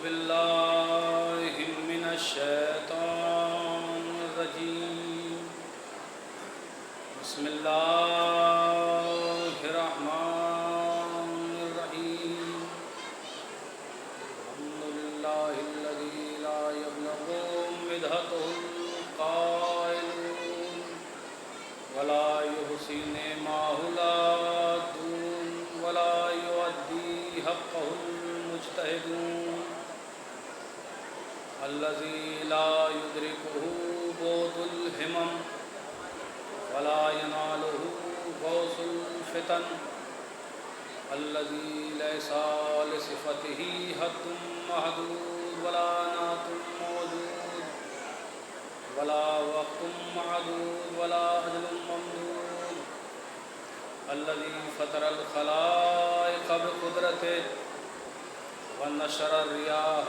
بالله من الشيطان الرجيم بسم الله الرحمن الرحيم الحمد لله الذي لا يبلغ مدحته القائلون ولا يحصي نعمه العادون ولا يؤدي حقه المجتهدون الذي لا يدركه بعد الهمم ولا يناله غوث الفتن الذي ليس لصفته حد محدود ولا نعت موجود ولا وقت معدود ولا أجل ممدود الذي فطر الخلائق بقدرته ونشر الرياح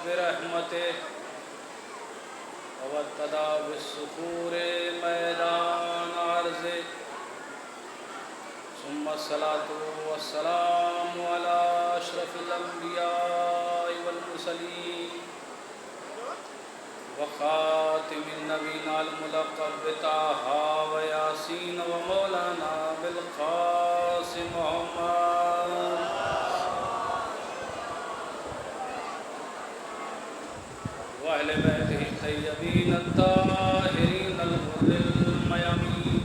برحمته وابتدى بالصخور ميدان عرضه ثم الصلاة والسلام على أشرف الأنبياء والمرسلين وخاتم النبيين الملقب بطه وياسين ومولانا بالقاسم محمد وأهل بيته الطيبين الطاهرين الغر الميامين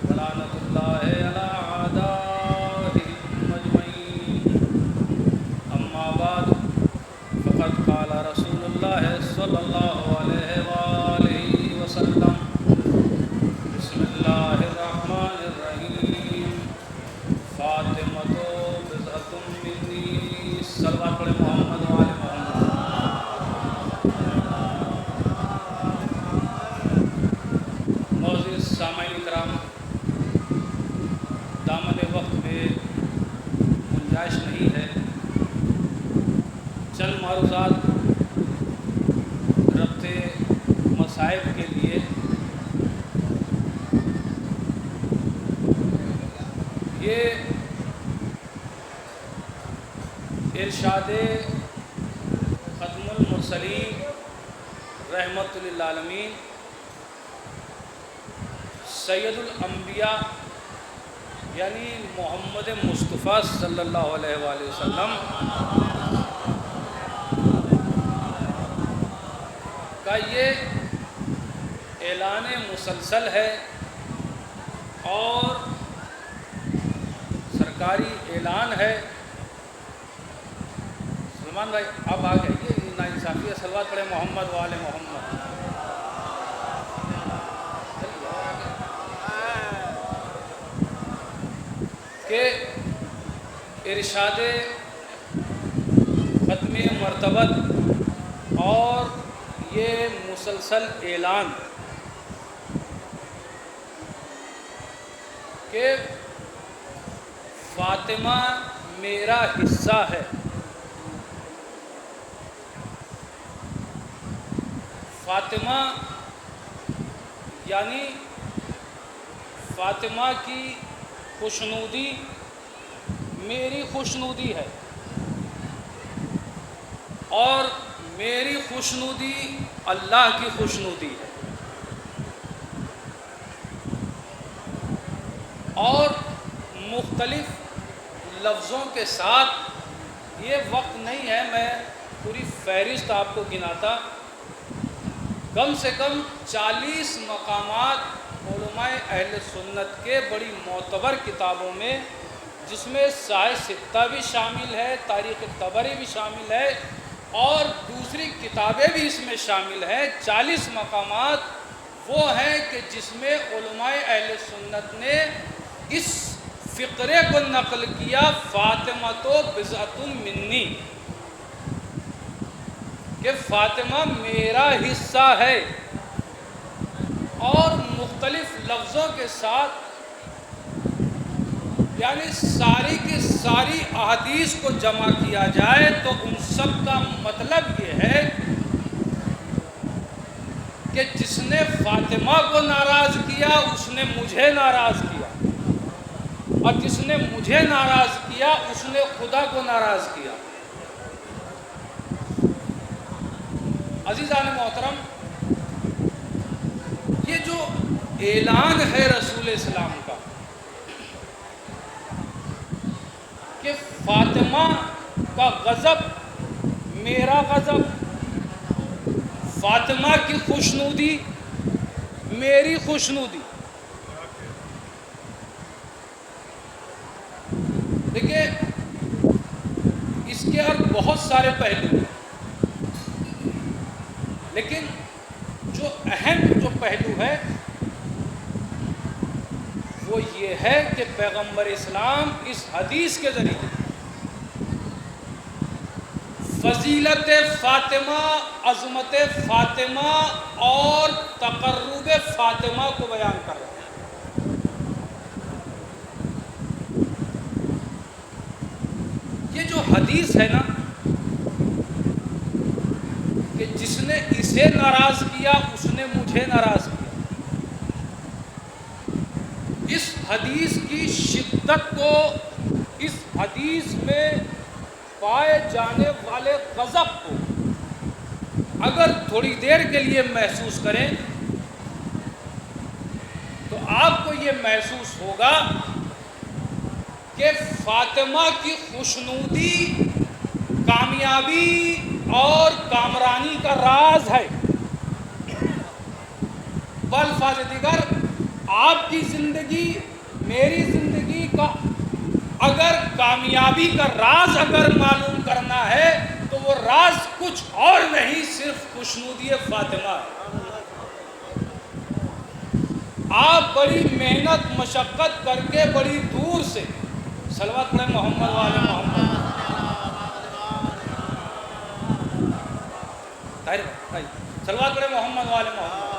ولعنة الله على أعدائهم أجمعين أما بعد فقد قال رسول الله صلى الله عليه وآله وسلم بسم الله الرحمن الرحيم فاطمة بضعة مني صلوات علی محمد وآل محمد معزز سامعین کرام، دامن وقت میں گنجائش نہیں ہے، چند معروضات ربط مصائب کے لیے یہ ارشاد ختم المرسلین رحمت للعالمین سید الانبیاء یعنی محمد مصطفیٰ صلی اللہ علیہ وآلہ وسلم کا یہ اعلان مسلسل ہے اور سرکاری اعلان ہے۔ سلمان بھائی آپ آ جائیے، ناانصافی ہے، صلوات پڑھیں محمد وآل محمد۔ کہ ارشاد ختم مرتبت اور یہ مسلسل اعلان کہ فاطمہ میرا حصہ ہے، فاطمہ یعنی فاطمہ کی خوشنودی میری خوشنودی ہے اور میری خوشنودی اللہ کی خوشنودی ہے، اور مختلف لفظوں کے ساتھ یہ وقت نہیں ہے میں پوری فہرست آپ کو گناتا، کم سے کم 40 مقامات علماء اہل سنت کے بڑی معتبر کتابوں میں، جس میں صحیح ستہ بھی شامل ہے، تاریخ طبری بھی شامل ہے اور دوسری کتابیں بھی اس میں شامل ہیں، 40 مقامات وہ ہیں کہ جس میں علماء اہل سنت نے اس فقرے کو نقل کیا فاطمہ تو بضعۃ منی، کہ فاطمہ میرا حصہ ہے، اور مختلف لفظوں کے ساتھ یعنی ساری کی ساری احادیث کو جمع کیا جائے تو ان سب کا مطلب یہ ہے کہ جس نے فاطمہ کو ناراض کیا اس نے مجھے ناراض کیا، اور جس نے مجھے ناراض کیا اس نے خدا کو ناراض کیا۔ عزیزان محترم، یہ جو اعلان ہے رسول اسلام کا کہ فاطمہ کا غضب میرا غضب، فاطمہ کی خوشنودی میری خوشنودی، دیکھیں اس کے اور بہت سارے پہلو ہیں، لیکن جو اہم پہلو ہے وہ یہ ہے کہ پیغمبر اسلام اس حدیث کے ذریعے فضیلت فاطمہ، عظمت فاطمہ اور تقرب فاطمہ کو بیان کر رہے ہیں۔ یہ جو حدیث ہے نا کہ جس نے اسے ناراض کیا اس نے مجھے ناراض کیا، اس حدیث کی شدت کو، اس حدیث میں پائے جانے والے غضب کو اگر تھوڑی دیر کے لیے محسوس کریں تو آپ کو یہ محسوس ہوگا کہ فاطمہ کی خوشنودی کامیابی اور کامرانی کا راز ہے۔ بالفاظ دیگر آپ کی زندگی، میری زندگی کا اگر کامیابی کا راز اگر معلوم کرنا ہے تو وہ راز کچھ اور نہیں، صرف خوشنودی فاطمہ ہے۔ آپ بڑی محنت مشقت کر کے بڑی دور سے صلوات پڑھیں محمد والے محمد، صلوات پڑھیں محمد والے محمد۔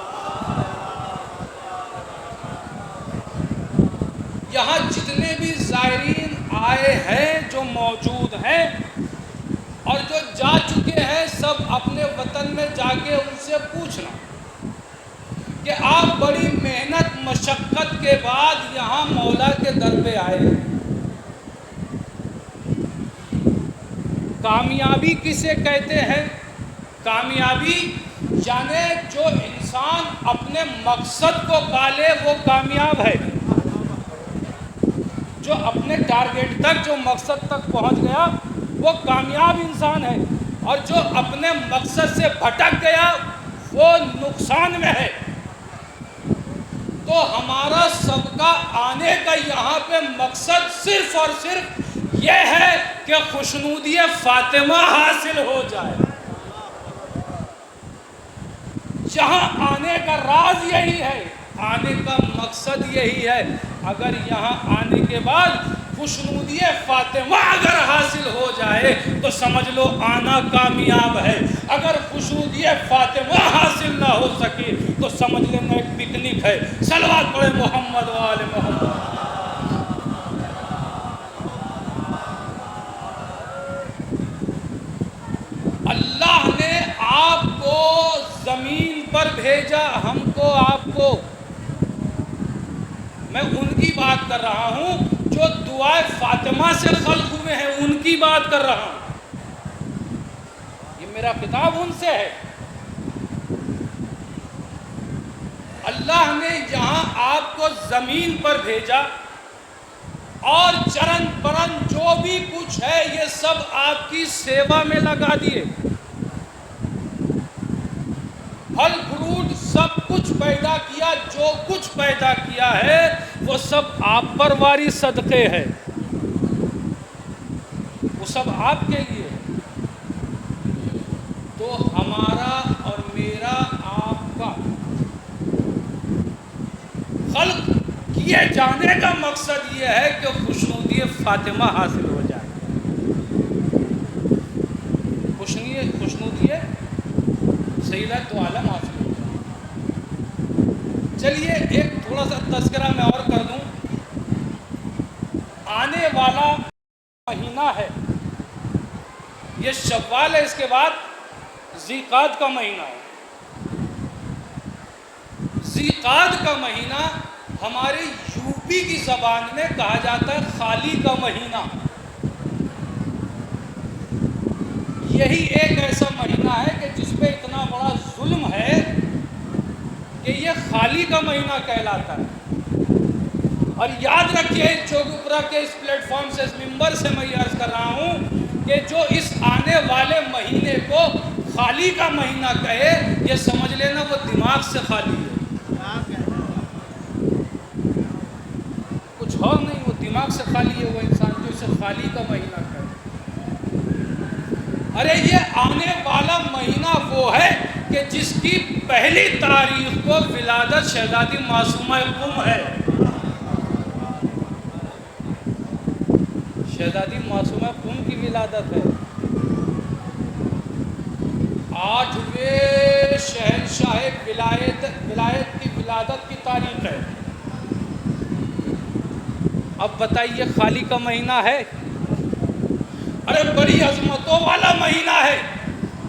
یہاں جتنے بھی زائرین آئے ہیں، جو موجود ہیں اور جو جا چکے ہیں، سب اپنے وطن میں جا کے ان سے پوچھنا کہ آپ بڑی محنت مشقت کے بعد یہاں مولا کے در پہ آئے ہیں۔ کامیابی کسے کہتے ہیں؟ کامیابی یعنی جو انسان اپنے مقصد کو پالے وہ کامیاب ہے، جو اپنے ٹارگیٹ تک، جو مقصد تک پہنچ گیا وہ کامیاب انسان ہے، اور جو اپنے مقصد سے بھٹک گیا وہ نقصان میں ہے۔ تو ہمارا سب کا آنے کا یہاں پہ مقصد صرف اور صرف یہ ہے کہ خوشنودی فاطمہ حاصل ہو جائے۔ یہاں آنے کا راز یہی ہے، آنے کا مقصد یہی ہے۔ اگر یہاں آنے کے بعد خوشنودی فاطمہ اگر حاصل ہو جائے تو سمجھ لو آنا کامیاب ہے، اگر خوشنودی فاطمہ حاصل نہ ہو سکے تو سمجھ لینا ایک پکنک ہے۔ صلوات پڑھیں محمد وآل محمد۔ اللہ نے آپ کو زمین پر بھیجا، ہم کو، آپ کو، میں ان کی بات کر رہا ہوں جو دعائے فاطمہ سے خلق ہوئے ہیں، ان کی بات کر رہا ہوں، یہ میرا خطاب ان سے ہے۔ اللہ نے یہاں آپ کو زمین پر بھیجا اور چرن پرن جو بھی کچھ ہے یہ سب آپ کی سیوا میں لگا دیے، پھل فروٹ سب کچھ پیدا کیا، جو کچھ پیدا کیا ہے وہ سب آپ پر واری صدقے ہے، وہ سب آپ کے لیے ہے۔ تو ہمارا اور میرا، آپ کا خلق کیے جانے کا مقصد یہ ہے کہ خوشنودی فاطمہ حاصل ہو جائے، خوشنودی سیدۃ عالم حاصل ہو جائے۔ چلیے ایک تھوڑا سا تذکرہ میں اور کر دوں۔ آنے والا مہینہ ہے یہ شوال ہے، اس کے بعد ذی قعدہ کا مہینہ ہے۔ ذی قعدہ کا مہینہ ہمارے یوپی کی زبان میں کہا جاتا ہے خالی کا مہینہ۔ یہی ایک ایسا مہینہ ہے کہ جس پہ اتنا بڑا ظلم ہے کہ یہ خالی کا مہینہ کہلاتا ہے۔ اور یاد رکھیے چوگپرا کے اس پلیٹ فارم سے، اس ممبر سے میں یہ عرض کر رہا ہوں کہ جو اس آنے والے مہینے کو خالی کا مہینہ کہے، یہ سمجھ لینا وہ دماغ سے خالی ہے، کچھ اور نہیں، وہ دماغ سے خالی ہے وہ انسان جو اسے خالی کا مہینہ کہے۔ ارے یہ آنے والا مہینہ وہ ہے کہ جس کی پہلی تاریخ کو ولادت شہزادی معصومہ قم ہے۔ شہزادی معصومہ قم کی ولادت ہے، 8ویں شہنشاہ ولایت کی ولادت کی تاریخ ہے۔ اب بتائیے خالی کا مہینہ ہے؟ ارے بڑی عظمتوں والا مہینہ ہے،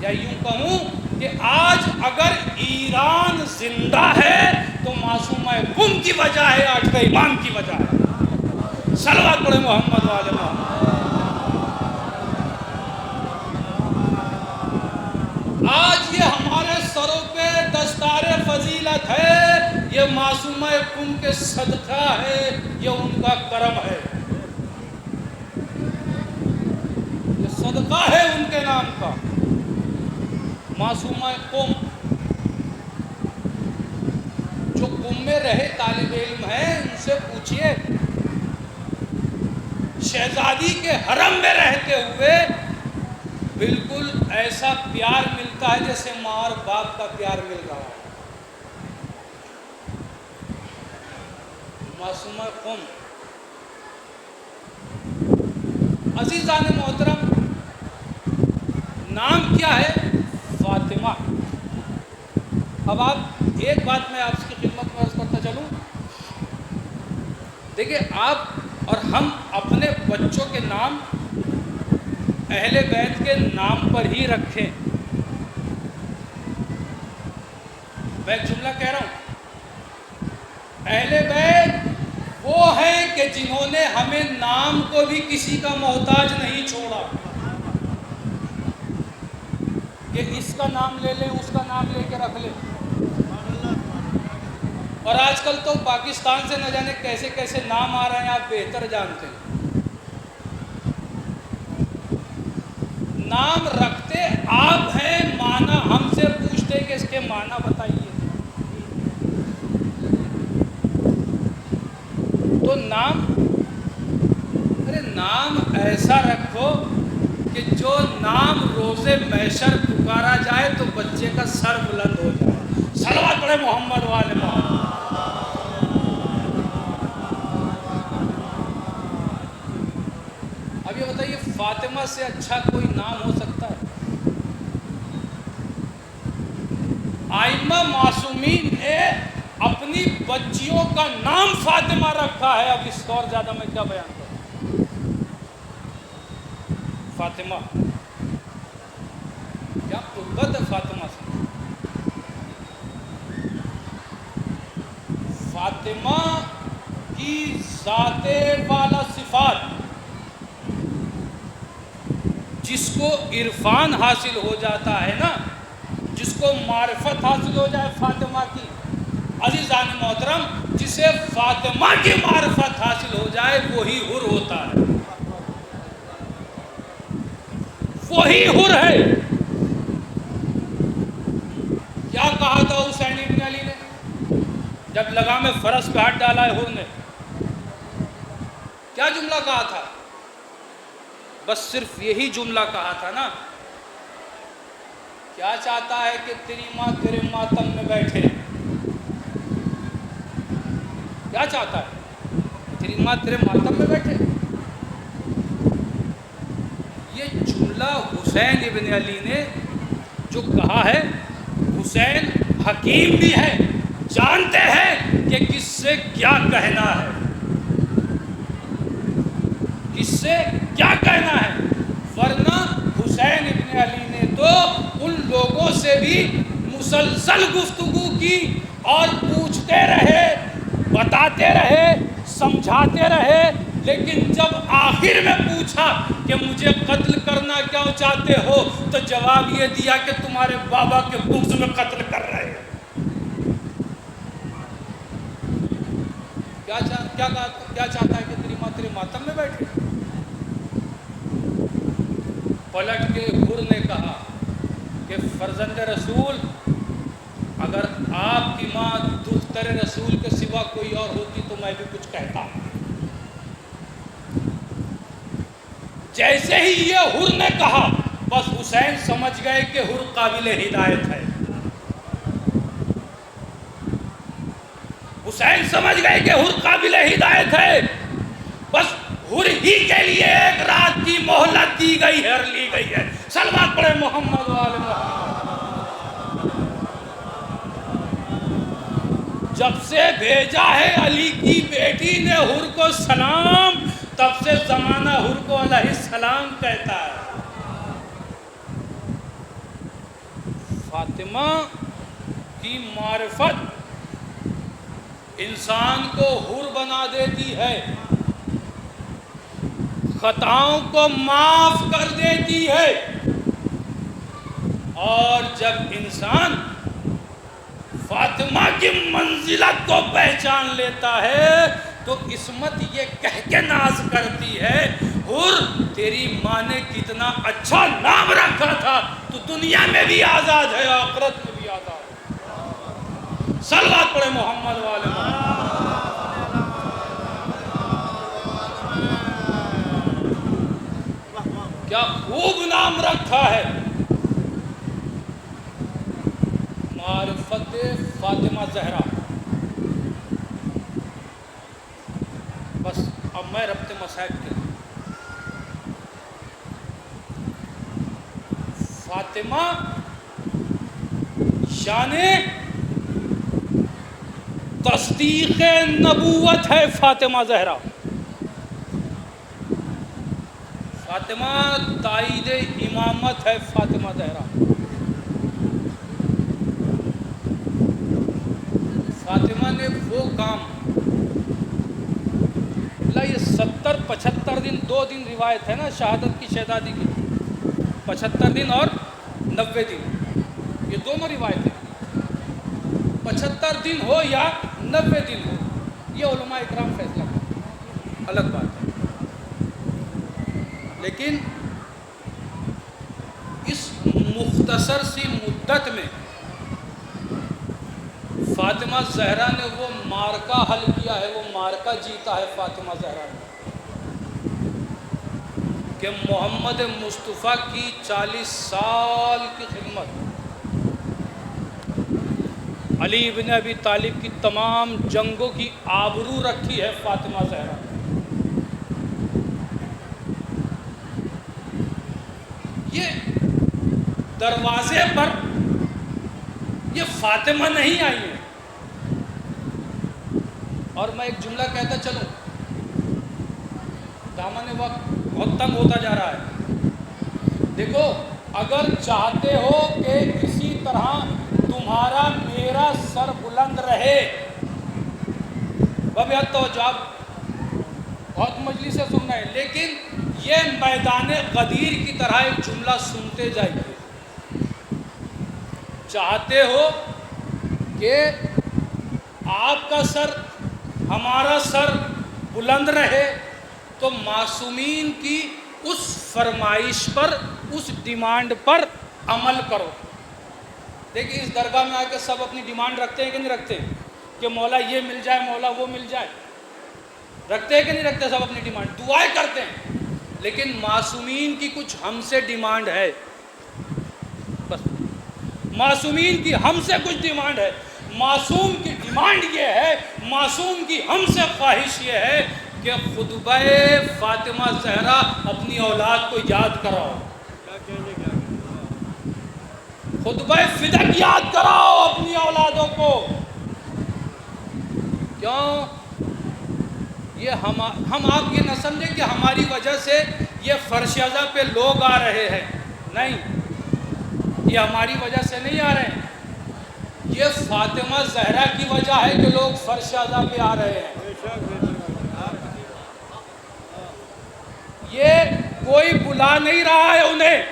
یا یوں کہوں کہ آج اگر ایران زندہ ہے تو معصومہ قم کی وجہ ہے، آج کا امام کی وجہ ہے۔ صلوات پڑھیں محمد والے محمد۔ آج یہ ہمارے سروں پہ دستار فضیلت ہے، یہ معصومہ قم کے صدقہ ہے، یہ ان کا کرم ہے، یہ صدقہ ہے ان کے نام کا۔ معصومہ قم جو قم میں رہے طالب علم ہیں، ان سے پوچھئے شہزادی کے حرم میں رہتے ہوئے بالکل ایسا پیار ملتا ہے جیسے ماں اور باپ کا پیار مل رہا ہے۔ معصومہ قم، عزیزان محترم، نام کیا ہے؟ فاطمہ۔ اب آپ ایک بات میں آپ کی خدمت میں عرض کرتا چلوں، دیکھیں آپ اور ہم اپنے بچوں کے نام اہل بیت کے نام پر ہی رکھیں۔ میں ایک جملہ کہہ رہا ہوں، اہل بیت وہ ہیں کہ جنہوں نے ہمیں نام کو بھی کسی کا محتاج نہیں چھوڑا، کہ اس کا نام لے لیں اس کا نام لے کے رکھ لیں۔ اور آج کل تو پاکستان سے نہ جانے کیسے کیسے نام آ رہے ہیں، آپ بہتر جانتے ہیں۔ نام رکھتے آپ ہیں، معنی ہم سے پوچھتے کہ اس کے معنی بتائیے۔ تو نام ایسا رکھو کہ جو نام روز محشر پکارا جائے تو بچے کا سر بلند ہو جائے۔ صلوات پڑھے محمد والے محمد۔ اب یہ بتائیے فاطمہ سے اچھا کوئی نام ہو سکتا ہے؟ آئمہ معصومین نے اپنی بچیوں کا نام فاطمہ رکھا ہے۔ اب اس اور زیادہ میں کیا بیان کروں؟ فاطمہ کیا قربت ہے فاطمہ سے؟ فاطمہ کی ذات والا صفات، جس کو عرفان حاصل ہو جاتا ہے نا، جس کو معرفت حاصل ہو جائے فاطمہ کی، عزیزان محترم، جسے فاطمہ کی معرفت حاصل ہو جائے وہی حر ہوتا ہے، وہی حر ہے۔ کیا کہا تھا حسین ابن علی نے جب لگام فرس پہ ہاتھ ڈالا ہے حر نے؟ کیا جملہ کہا تھا؟ بس صرف یہی جملہ کہا تھا نا، کیا چاہتا ہے کہ تیری ماں تیرے ماتم میں بیٹھے؟ کیا چاہتا ہے؟ تیری ماں تیرے ماتم میں بیٹھے؟ یہ جملہ حسین ابن علی نے جو کہا ہے، حسین حکیم بھی ہے، جانتے ہیں کہ کس سے کیا کہنا ہے، کس سے کیا کہنا ہے، ورنہ حسین ابن علی نے تو ان لوگوں سے بھی مسلسل گفتگو کی اور پوچھتے رہے، بتاتے رہے، سمجھاتے رہے، لیکن جب آخر میں پوچھا کہ مجھے قتل کرنا کیوں چاہتے ہو؟ تو جواب یہ دیا کہ تمہارے بابا کے بغض میں قتل کر رہے ہیں۔ کیا چاہتا ہے کہ تیری ماں تیرے ماتم میں بیٹھے؟ پلٹ کے حر نے کہا کہ فرزند رسول، اگر آپ کی ماں دختر رسول کے سوا کوئی اور ہوتی تو میں بھی کچھ کہتا۔ جیسے ہی یہ حر نے کہا بس حسین سمجھ گئے کہ حر قابل ہدایت ہے۔ حسین سمجھ گئے کہ حر قابل ہدایت ہے، بس حر ہی کے لیے ایک رات کی مہلت دی گئی ہے اور لی گئی ہے۔ صلوات پڑھے محمد و آل محمد۔ جب سے بھیجا ہے علی کی بیٹی نے حر کو سلام، تب سے زمانہ حر کو علیہ السلام کہتا ہے۔ فاطمہ کی معرفت انسان کو حر بنا دیتی ہے، خطاؤں کو معاف کر دیتی ہے، اور جب انسان فاطمہ کی منزلت کو پہچان لیتا ہے تو عصمت یہ کہہ کے ناز کرتی ہے، حر تیری ماں نے کتنا اچھا نام رکھا تھا، تو دنیا میں بھی آزاد ہے، آخرت میں بھی آزاد ہے۔ صلوات پڑھے محمد و آل محمد۔ کیا خوب نام رکھا ہے، معرفت فاطمہ زہرا۔ بس اب میں ربط مصائب کے فاطمہ شان تصدیق نبوت ہے۔ فاطمہ زہرا، فاطمہ تائید امامت ہے۔ فاطمہ زہرا، فاطمہ نے وہ کام، یہ 70-75 دن، 2 دن روایت ہے نا شہادت کی شہزادی کی، 75 دن اور 90 دن، یہ دونوں روایت ہیں، 75 دن ہو یا 90 دن ہو، یہ علماء اکرام فیصلہ کرتے، الگ بات ہے۔ لیکن اس مختصر سی مدت میں فاطمہ زہرا نے وہ معرکہ حل کیا ہے، وہ معرکہ جیتا ہے فاطمہ زہرا نے، کہ محمد مصطفیٰ کی 40 سال کی خدمت، علی بن ابی طالب کی تمام جنگوں کی آبرو رکھی ہے فاطمہ زہرا نے۔ یہ دروازے پر یہ فاطمہ نہیں آئی ہے۔ اور میں ایک جملہ کہتا چلوں، دامن وقت بہت تنگ ہوتا جا رہا ہے۔ دیکھو، اگر چاہتے ہو کہ اسی طرح تمہارا میرا سر بلند رہے، بہت توجہ، آپ بہت مجلس سے سن رہے ہیں، لیکن یہ میدان غدیر کی طرح ایک جملہ سنتے جائیے۔ چاہتے ہو کہ آپ کا سر، ہمارا سر بلند رہے، تو معصومین کی اس فرمائش پر، اس ڈیمانڈ پر عمل کرو۔ دیکھیں، اس درگاہ میں آ کے سب اپنی ڈیمانڈ رکھتے ہیں کہ نہیں رکھتے؟ کہ مولا یہ مل جائے، مولا وہ مل جائے، رکھتے ہیں کہ نہیں رکھتے؟ سب اپنی ڈیمانڈ، دعائیں کرتے ہیں، لیکن معصومین کی کچھ ہم سے ڈیمانڈ ہے۔ بس معصومین کی ہم سے کچھ ڈیمانڈ ہے۔ معصوم کی ڈیمانڈ یہ ہے، معصوم کی ہم سے خواہش یہ ہے کہ خطبہ فاطمہ زہرا اپنی اولاد کو یاد کراؤ، خطبہ فدق یاد کراؤ اپنی اولادوں کو۔ کیوں؟ یہ ہم آپ یہ نہ سمجھیں کہ ہماری وجہ سے یہ فرش ازا پہ لوگ آ رہے ہیں، نہیں، یہ ہماری وجہ سے نہیں آ رہے ہیں، یہ فاطمہ زہرا کی وجہ ہے کہ لوگ فرش ازا پہ آ رہے ہیں۔ یہ کوئی بلا نہیں رہا ہے انہیں،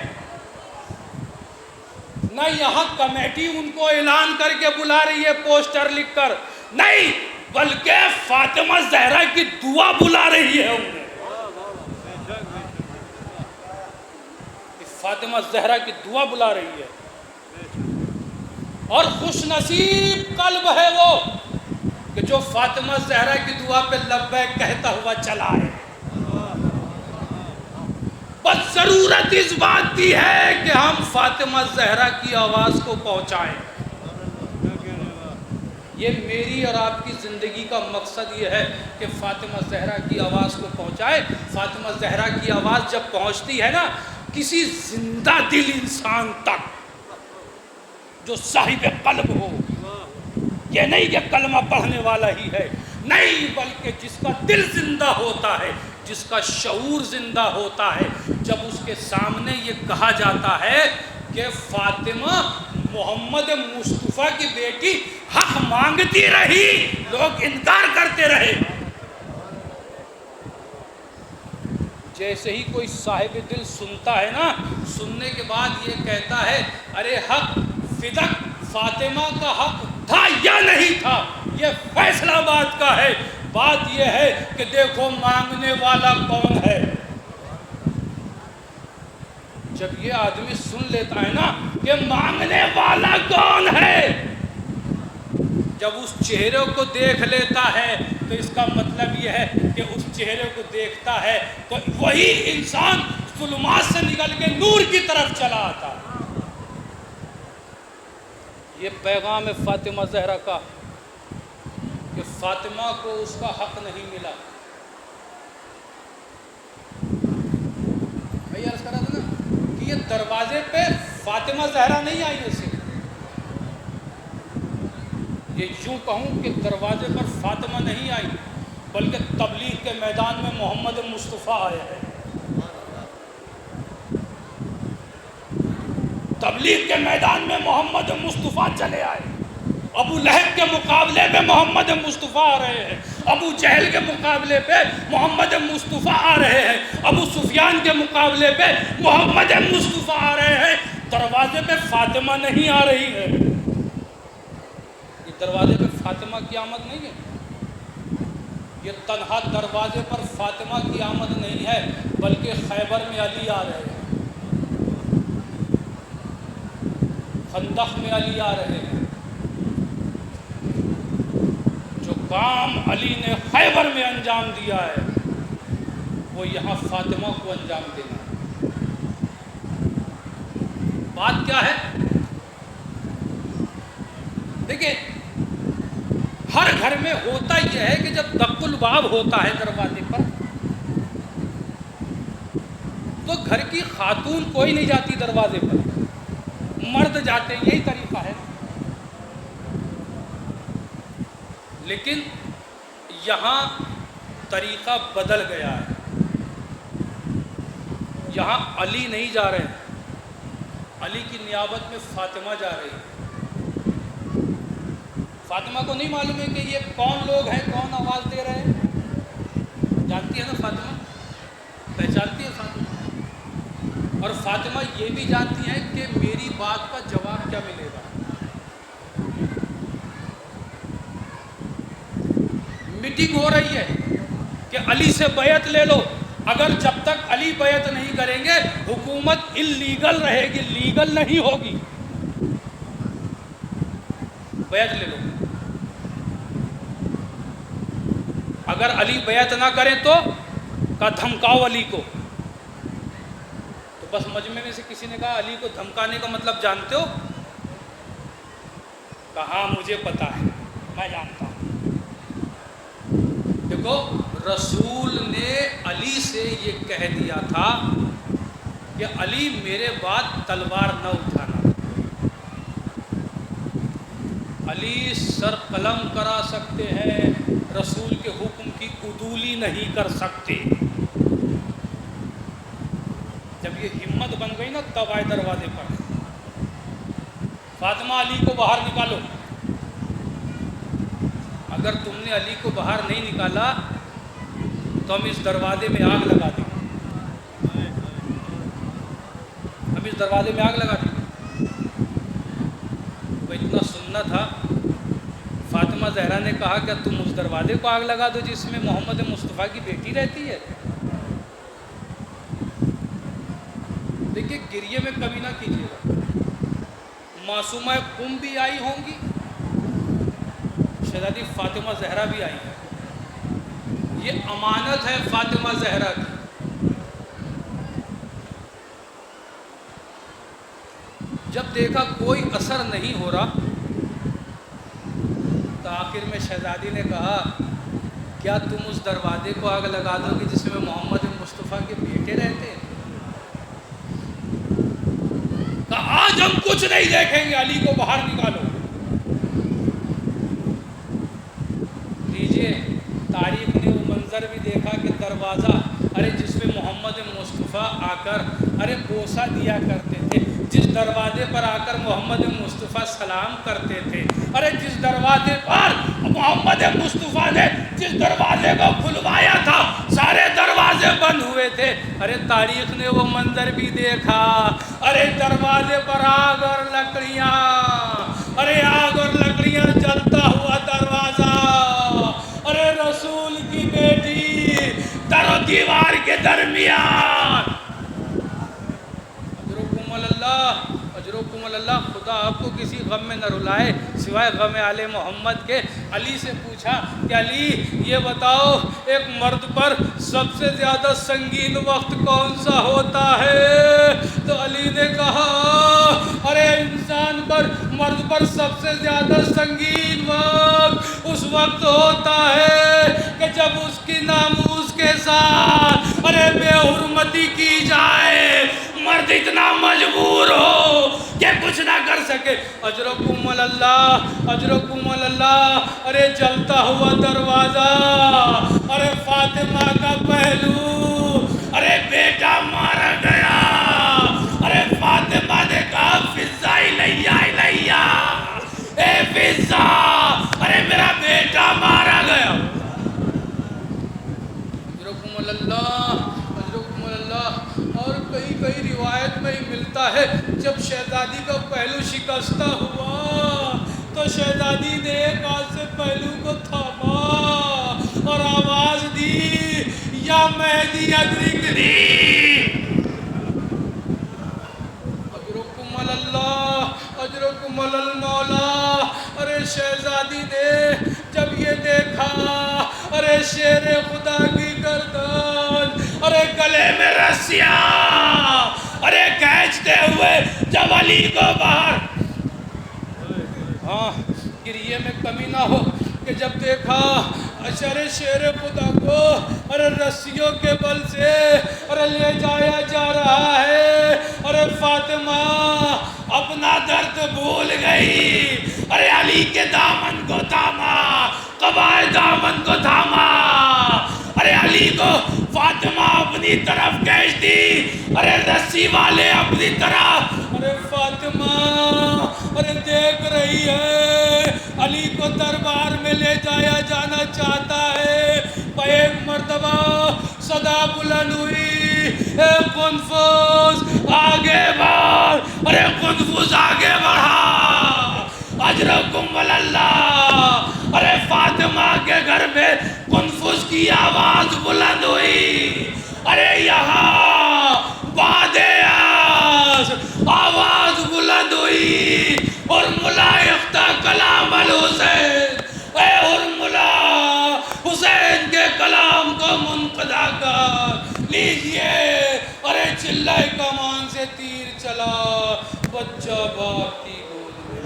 نہ یہاں کمیٹی ان کو اعلان کر کے بلا رہی ہے پوسٹر لکھ کر، نہیں، بلکہ فاطمہ زہرا کی دعا بلا رہی ہے انہیں، فاطمہ زہرا کی دعا بلا رہی ہے۔ اور خوش نصیب قلب ہے وہ کہ جو فاطمہ زہرا کی دعا پہ لبیک کہتا ہوا چلا ہے۔ بس ضرورت اس بات کی ہے کہ ہم فاطمہ زہرا کی آواز کو پہنچائیں۔ یہ میری اور آپ کی زندگی کا مقصد یہ ہے کہ فاطمہ زہرا کی آواز کو پہنچائے۔ فاطمہ زہرا کی آواز جب پہنچتی ہے نا کسی زندہ دل انسان تک جو صاحب قلب ہو، یہ نہیں کہ کلمہ پڑھنے والا ہی ہے، نہیں، بلکہ جس کا دل زندہ ہوتا ہے، جس کا شعور زندہ ہوتا ہے، جب اس کے سامنے یہ کہا جاتا ہے کہ فاطمہ محمد مصطفیٰ کی بیٹی حق مانگتی رہی، لوگ انکار کرتے رہے، جیسے ہی کوئی صاحب دل سنتا ہے نا، سننے کے بعد یہ کہتا ہے ارے حق فدق، فاطمہ کا حق تھا یا نہیں تھا یہ فیصلہ بات کا ہے، بات یہ ہے کہ دیکھو مانگنے والا کون ہے۔ جب یہ آدمی سن لیتا ہے نا کہ مانگنے والا کون ہے، جب اس چہرے کو دیکھ لیتا ہے تو اس کا مطلب یہ ہے کہ اس چہرے کو دیکھتا ہے تو وہی انسان ظلمات سے نکل کے نور کی طرف چلا آتا ہے۔ یہ پیغام ہے فاطمہ زہرا کا کہ فاطمہ کو اس کا حق نہیں ملا۔ میں یہ عرض کر رہا تھا نا کہ یہ دروازے پہ فاطمہ زہرا نہیں آئی ہے، صرف یہ یوں کہوں کہ دروازے پر فاطمہ نہیں آئی بلکہ تبلیغ کے میدان میں محمد مصطفیٰ آیا ہے۔ تبلیغ کے میدان میں محمد مصطفیٰ چلے آئے، ابو لہب کے مقابلے میں محمد مصطفیٰ آ رہے ہیں، ابو جہل کے مقابلے پہ محمد مصطفیٰ آ رہے ہیں، ابو سفیان کے مقابلے پہ محمد مصطفیٰ آ رہے ہیں، دروازے پہ فاطمہ نہیں آ رہی ہے۔ یہ دروازے پہ فاطمہ کی آمد نہیں ہے، یہ تنہا دروازے پر فاطمہ کی آمد نہیں ہے بلکہ خیبر میں علی آ رہے ہیں، خندق میں علی آ رہے ہیں، جو کام علی نے خیبر میں انجام دیا ہے وہ یہاں فاطمہ کو انجام دینا ہے۔ بات کیا ہے؟ دیکھیں ہر گھر میں ہوتا یہ ہے کہ جب دق الباب ہوتا ہے دروازے پر تو گھر کی خاتون کوئی نہیں جاتی دروازے پر، مرد جاتے ہیں، یہی طریقہ ہے۔ لیکن یہاں طریقہ بدل گیا ہے، یہاں علی نہیں جا رہے ہیں، علی کی نیابت میں فاطمہ جا رہی ہے۔ فاطمہ کو نہیں معلوم ہے کہ یہ کون لوگ ہیں، کون آواز دے رہے ہیں، جانتی ہے نا فاطمہ، پہچانتی ہے فاطمہ، اور فاطمہ یہ بھی جانتی ہیں کہ میری بات کا جواب کیا ملے گا۔ میٹنگ ہو رہی ہے کہ علی سے بیعت لے لو، اگر جب تک علی بیعت نہیں کریں گے حکومت اللیگل رہے گی، لیگل نہیں ہوگی، بیعت لے لو۔ اگر علی بیعت نہ کریں تو کہا دھمکاؤ علی کو، تو بس مجمع میں سے کسی نے کہا علی کو دھمکانے کا مطلب جانتے ہو؟ کہا مجھے پتا ہے، میں جانتا ہوں۔ دیکھو رسول نے علی سے یہ کہہ دیا تھا کہ علی میرے بعد تلوار نہ اٹھانا، علی سر قلم کرا سکتے ہیں، رسول کے حکم کی عدولی نہیں کر سکتے۔ جب یہ ہمت بن گئی نا تب آئے دروازے پر، فاطمہ علی کو باہر نکالو، اگر تم نے علی کو باہر نہیں نکالا تو ہم اس دروازے میں آگ لگا دیں گے۔ بھی اس دروازے میں آگ لگا دیں گے؟ وہ اتنا سننا تھا. فاطمہ زہرا نے کہا کہ تم اس دروازے کو آگ لگا دو جس میں محمد مصطفیٰ کی بیٹی رہتی ہے. دیکھیے گریے میں کبھی نہ کیجیے گا. معصومہ قم بھی آئی ہوں گی, شہزادی فاطمہ زہرا بھی آئی ہے. یہ امانت ہے فاطمہ زہرا کی. جب دیکھا کوئی اثر نہیں ہو رہا تو آخر میں شہزادی نے کہا کیا تم اس دروازے کو آگ لگا دو گے جس میں محمد مصطفیٰ کے بیٹے رہتے ہیں؟ کہا آج ہم کچھ نہیں دیکھیں گے, علی کو باہر نکالو. لیجئے تاریخ نے وہ منظر بھی دیکھا کہ دروازہ, ارے جس میں محمد مصطفیٰ آ کر بوسہ دیا کرتے تھے, جس دروازے پر آ کر محمد مصطفیٰ سلام کرتے تھے, جس دروازے پر محمد مصطفیٰ نے جس دروازے کو کھلوایا تھا سارے دروازے بند ہوئے تھے. تاریخ نے وہ منظر بھی دیکھا. دروازے پر آگ اور لکڑیاں, آگ اور لکڑیاں, جلتا ہوا دروازہ, رسول کی بیٹی در و دیوار کے درمیان. اجرکم اللہ. خدا آپ کو کسی غم میں نہ رلائے سوائے غم آل محمد کے. علی سے پوچھا کہ علی یہ بتاؤ ایک مرد پر سب سے زیادہ سنگین وقت کون سا ہوتا ہے؟ تو علی نے کہا انسان پر, مرد پر سب سے زیادہ سنگین وقت اس وقت ہوتا ہے کہ جب اس کی ناموس کے ساتھ بے حرمتی کی جائے, مرد اتنا مجبور ہو کہ کچھ نہ کر سکے. اجرکم اللہ, اجرکم اللہ. جلتا ہوا دروازہ, فاطمہ کا پہلو, بیٹا مارا گیا. فاطمہ نے کہا فضا الیہ الیہ, اے فضا, میرا بیٹا مارا گیا. اجرکم اللہ, اجرکم اللہ. اور کئی روایت میں ہی ملتا ہے جب شہزادی کا پہلو شکستہ ہوا تو شہزادی نے ایک ہاتھ سے پہلو کو تھاما اور آواز دی یا مہدی ادرکنی. اجرکم اللہ, اجرکم المولا. شہزادی نے جب یہ دیکھا شیر خدا کی گردن, گلے میں رسیاں کھینچتے ہوئے جب علی کو باہر, گریے میں کمی نہ ہو کہ جب دیکھا شیر خدا کو رسیوں کے بل سے لے جایا جا رہا ہے. فاطمہ اپنا درد بھول گئی, علی کے دامن کو تھاما, قبائے دامن کو تھاما. علی کو فاطمہ اپنی طرف کھینچ دی, رسی والے اپنی طرف. فاطمہ دیکھ رہی ہے علی کو دربار میں لے جایا جانا چاہتا ہے. ایک مرتبہ صدا بلند ہوئی, اے قنفذ آگے بڑھ. قنفذ آگے بڑھا. اجرکم اللہ. فاطمہ کے گھر میں قنفذ کی آواز بلند ہوئی. یہاں بادیاس آواز بلند ہوئی. اور ملائفتہ کلام الحسین, اے ارملا حسین کے کلام کو منقضا کر لیجئے. چلائے کمان سے تیر چلا, بچہ باپ کی گود میں.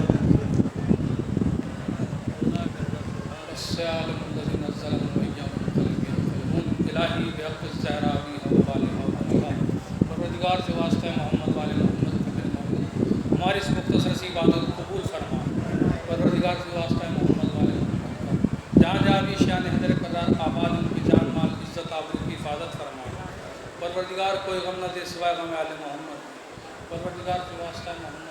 السلام الذین ظلموا ایام خلقهم الہی بحق الزہرا بھی حوالہ. پروردگار سے واسطہ محمد والے محمد, ہماری اس مختصر سی عبادت قبول فرما. پروردگار سے واسطہ محمد والے محمد, جہاں جہاں بھی شان حضرت قرار آباد, ان کی جان مال عزت آبرو کی حفاظت فرما. پروردگار کوئی غم نہ دے سوائے غم آل محمد. پروردگار سے واسطہ محمد